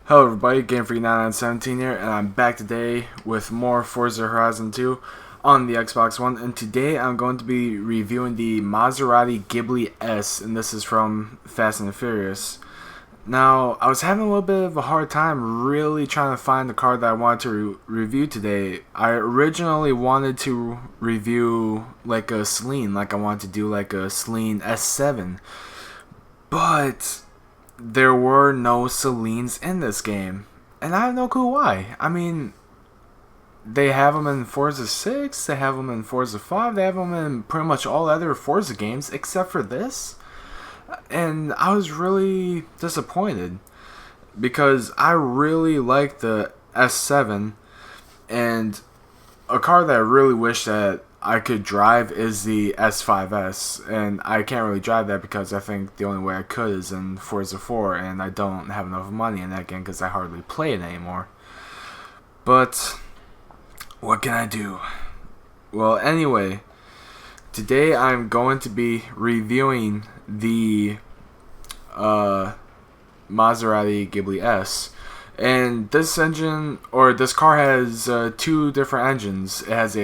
Hello everybody, GameFreak9917 here, and I'm back today with more Forza Horizon 2 on the Xbox One, and today I'm going to be reviewing the Maserati Ghibli S, and this is from Fast and the Furious. Now, I was having a little bit of a hard time really trying to find the car that I wanted to review today. I originally wanted to review like a Celine, like I wanted to do like a Celine S7, but there were no Celines in this game, and I have no clue why. I mean, they have them in Forza 6, they have them in Forza 5, they have them in pretty much all other Forza games except for this, and I was really disappointed because I really like the S7, and a car that I really wish that I could drive is the S5S, and I can't really drive that because I think the only way I could is in Forza 4, and I don't have enough money in that game because I hardly play it anymore. But what can I do? Well, anyway, today I'm going to be reviewing the Maserati Ghibli S. And this engine, or this car, has two different engines. It has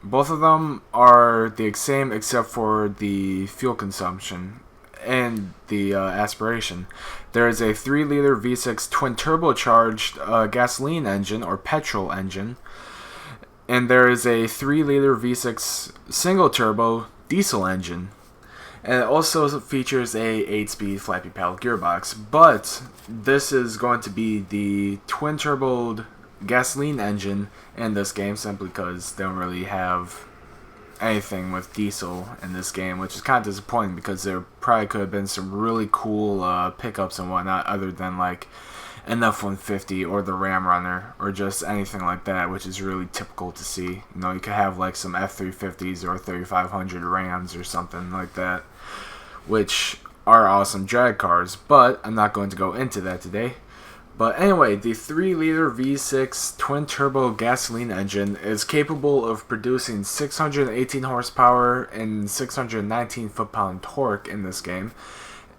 both of them are the same except for the fuel consumption and the aspiration. There is a 3-liter V6 twin turbocharged gasoline engine or petrol engine, and there is a 3-liter V6 single turbo diesel engine. And it also features a 8-speed flappy paddle gearbox, but this is going to be the twin turboed gasoline engine in this game simply because they don't really have anything with diesel in this game, which is kind of disappointing because there probably could have been some really cool pickups and whatnot other than like an F-150 or the Ram Runner or just anything like that, which is really typical to see. You know, you could have like some F-350s or 3500 Rams or something like that, which are awesome drag cars, but I'm not going to go into that today. But anyway, the 3-liter V6 twin-turbo gasoline engine is capable of producing 618 horsepower and 619 foot-pound torque in this game.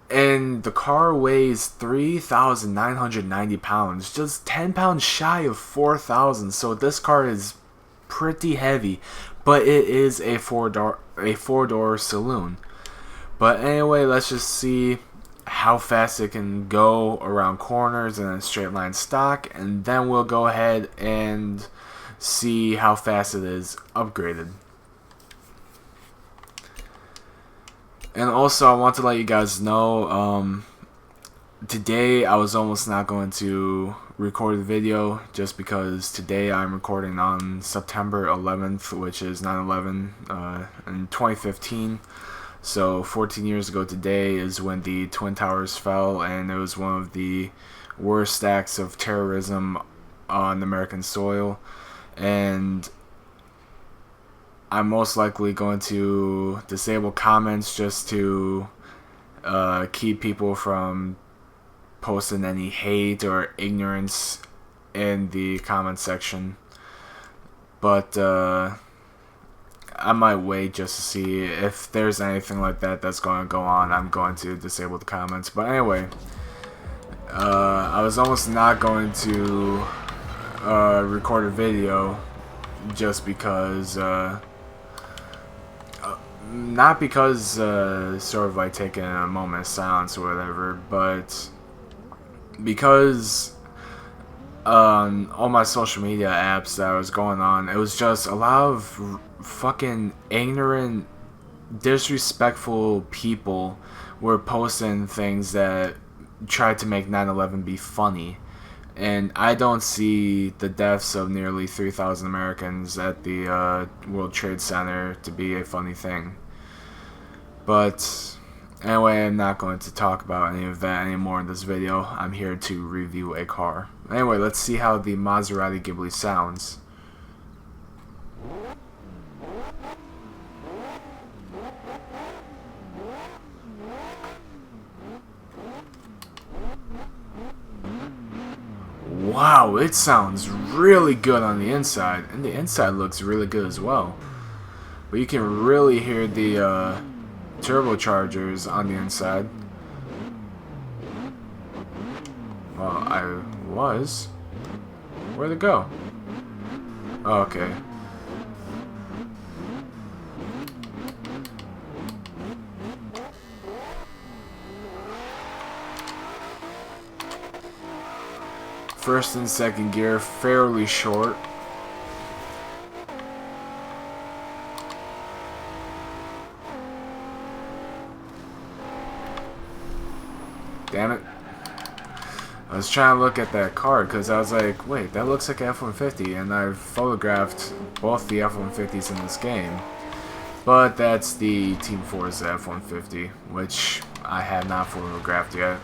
And the car weighs 3,990 pounds, just 10 pounds shy of 4,000. So this car is pretty heavy, but it is a four-door saloon. But anyway, let's just see how fast it can go around corners in a straight line stock, and then we'll go ahead and see how fast it is upgraded. And also, I want to let you guys know, today I was almost not going to record the video just because today I'm recording on September 11th, which is 9/11 in 2015. So 14 years ago today is when the Twin Towers fell, and it was one of the worst acts of terrorism on American soil. And I'm most likely going to disable comments just to keep people from posting any hate or ignorance in the comment section. But I might wait just to see if there's anything like that that's going to go on. I'm going to disable the comments. But anyway, I was almost not going to record a video just because, not because sort of like taking a moment of silence or whatever, but because on all my social media apps that I was going on, it was just a lot of fucking ignorant, disrespectful people were posting things that tried to make 9/11 be funny. And I don't see the deaths of nearly 3,000 Americans at the World Trade Center to be a funny thing. But anyway, I'm not going to talk about any of that anymore in this video. I'm here to review a car. Anyway, let's see how the Maserati Ghibli sounds. Wow, it sounds really good on the inside, and the inside looks really good as well. But you can really hear the turbochargers on the inside. Well, I was. Where'd it go? Oh, okay. First and second gear fairly short. Damn it. I was trying to look at that card because I was like, wait, that looks like an F-150, and I've photographed both the F-150s in this game. But that's the Team Forza F-150, which I have not photographed yet.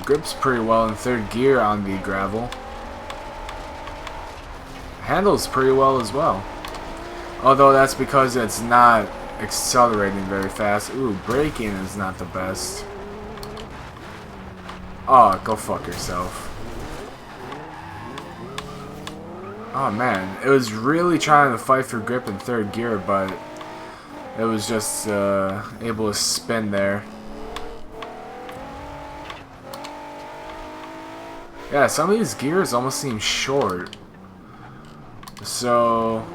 Grips pretty well in third gear on the gravel. Handles pretty well as well. Although that's because it's not accelerating very fast. Ooh, braking is not the best. Oh, go fuck yourself. Oh man, it was really trying to fight for grip in third gear, but it was just able to spin there. Yeah, some of these gears almost seem short. So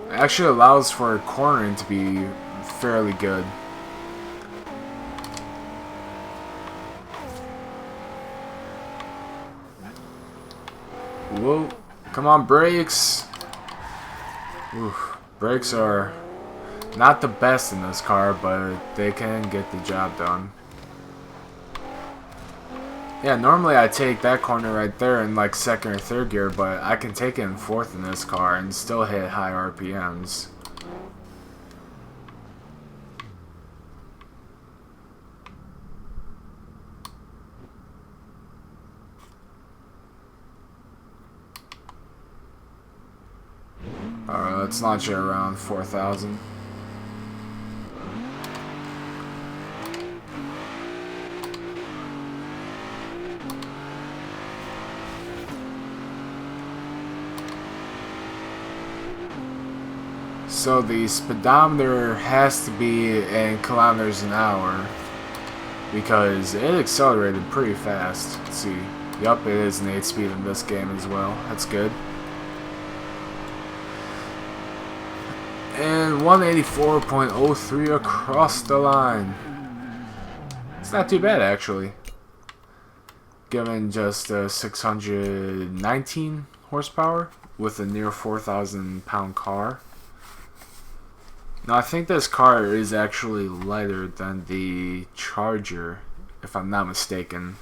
it actually allows for cornering to be fairly good. Whoa, come on, brakes. Oof, brakes are not the best in this car, but they can get the job done. Yeah, normally I take that corner right there in like second or third gear, but I can take it in fourth in this car and still hit high RPMs. Alright, let's launch it around 4,000. So the speedometer has to be in kilometers an hour because it accelerated pretty fast. Let's see. Yup, it is an 8-speed in this game as well. That's good. And 184.03 across the line. It's not too bad actually, given just 619 horsepower with a near 4,000 pound car. Now I think this car is actually lighter than the Charger, if I'm not mistaken.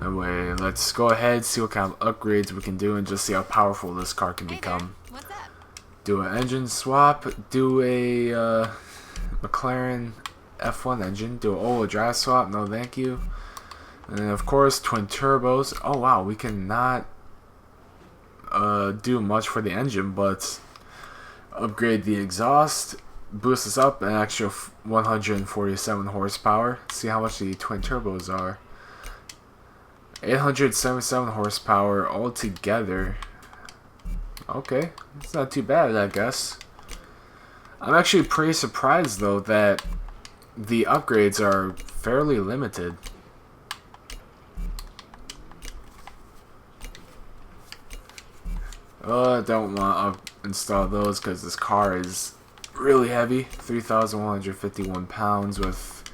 Anyway, let's go ahead and see what kind of upgrades we can do and just see how powerful this car can become. What's up? Do an engine swap, do a McLaren F1 engine, do an all-wheel drive swap, no thank you. And then of course twin turbos. Oh wow, we cannot do much for the engine, but upgrade the exhaust, boost us up an extra 147 horsepower. See how much the twin turbos are. 877 horsepower altogether. Okay, it's not too bad, I guess. I'm actually pretty surprised though that the upgrades are fairly limited. I don't want to install those because this car is really heavy. 3,151 pounds with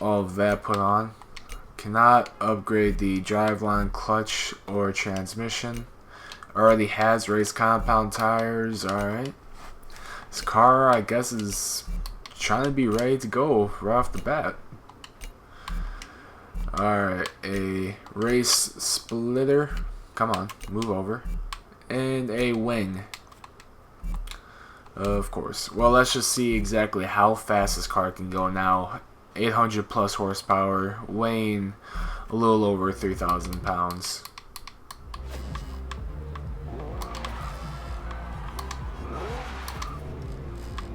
all of that put on. Cannot upgrade the driveline, clutch, or transmission. Already has race compound tires. Alright. This car, I guess, is trying to be ready to go right off the bat. Alright, a race splitter. Come on, move over. And a wing. Of course. Well, let's just see exactly how fast this car can go now. 800 plus horsepower, weighing a little over 3,000 pounds.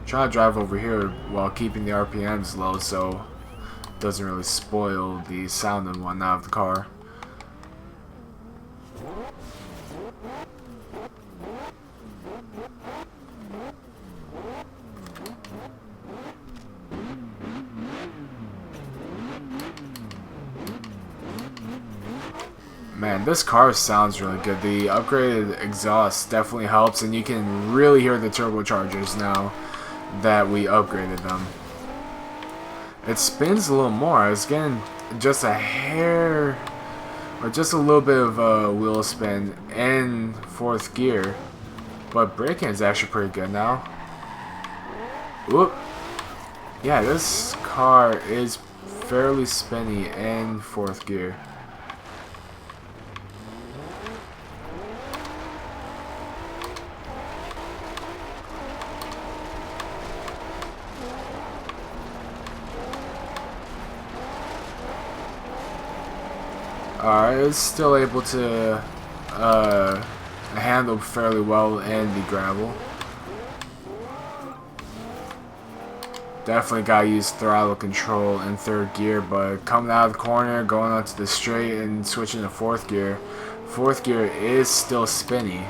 Try to drive over here while keeping the RPMs low so it doesn't really spoil the sound and whatnot of the car. Man, this car sounds really good. The upgraded exhaust definitely helps, and you can really hear the turbochargers now that we upgraded them. It spins a little more. I was getting just a hair, or just a little bit of a wheel spin in 4th gear, but braking is actually pretty good now. Whoop. Yeah, this car is fairly spinny in 4th gear. Alright, it's still able to handle fairly well in the gravel. Definitely gotta use throttle control in 3rd gear, but coming out of the corner, going onto the straight, and switching to 4th gear. 4th gear is still spinny.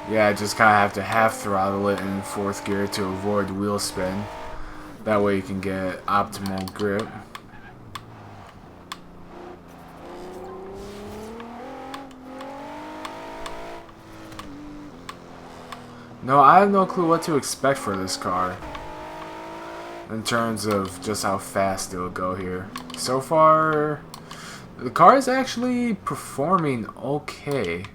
Yeah, I just kind of have to half throttle it in 4th gear to avoid wheel spin. That way you can get optimal grip. No, I have no clue what to expect for this car in terms of just how fast it will go here. So far, the car is actually performing okay.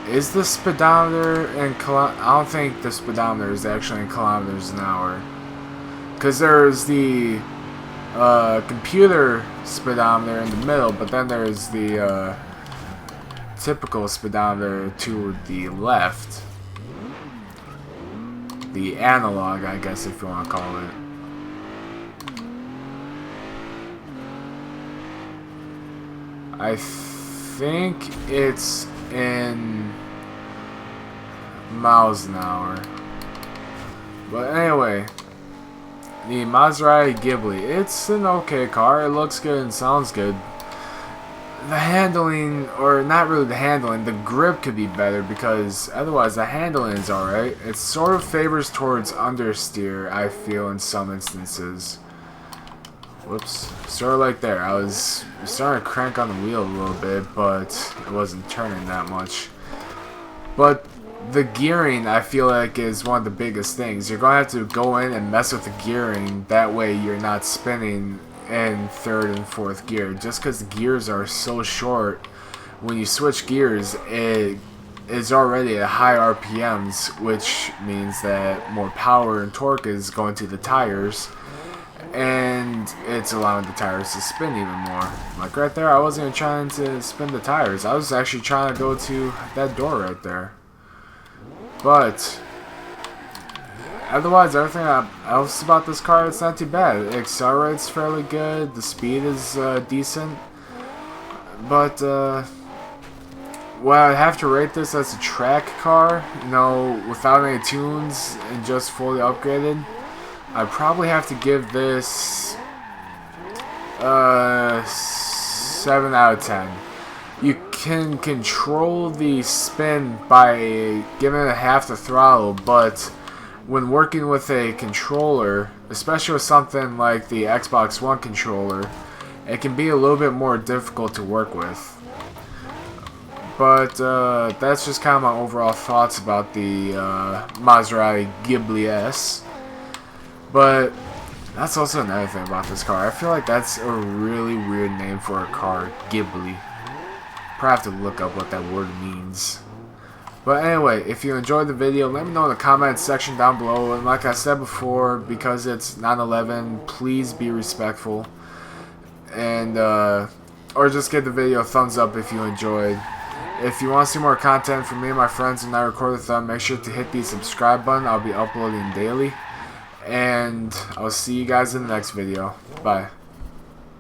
Is the speedometer in I don't think the speedometer is actually in kilometers an hour, because there's the computer speedometer in the middle, but then there's the typical speedometer to the left, the analog, I guess, if you want to call it. I think it's in miles an hour. But anyway, the Maserati Ghibli, it's an okay car. It looks good and sounds good. The handling, or not really the handling, the grip could be better, because otherwise the handling is alright. It sort of favors towards understeer, I feel, in some instances. Whoops. Sort of like there. I was starting to crank on the wheel a little bit, but it wasn't turning that much. But the gearing, I feel like, is one of the biggest things. You're going to have to go in and mess with the gearing. That way you're not spinning in 3rd and 4th gear. Just because the gears are so short, when you switch gears, it is already at high RPMs, which means that more power and torque is going to the tires. And it's allowing the tires to spin even more. Like right there, I wasn't even trying to spin the tires. I was actually trying to go to that door right there. But otherwise, everything else about this car, it's not too bad. It accelerates fairly good. The speed is decent. But well, I'd have to rate this as a track car, you know, without any tunes and just fully upgraded. I'd probably have to give this 7 out of 10. You can control the spin by giving it half the throttle, but when working with a controller, especially with something like the Xbox One controller, it can be a little bit more difficult to work with. But that's just kind of my overall thoughts about the Maserati Ghibli S. But that's also another thing about this car. I feel like that's a really weird name for a car, Ghibli. Probably have to look up what that word means. But anyway, if you enjoyed the video, let me know in the comments section down below. And like I said before, because it's 9/11, please be respectful. And or just give the video a thumbs up if you enjoyed. If you want to see more content from me and my friends and I record with them, make sure to hit the subscribe button. I'll be uploading daily. And I'll see you guys in the next video. Bye.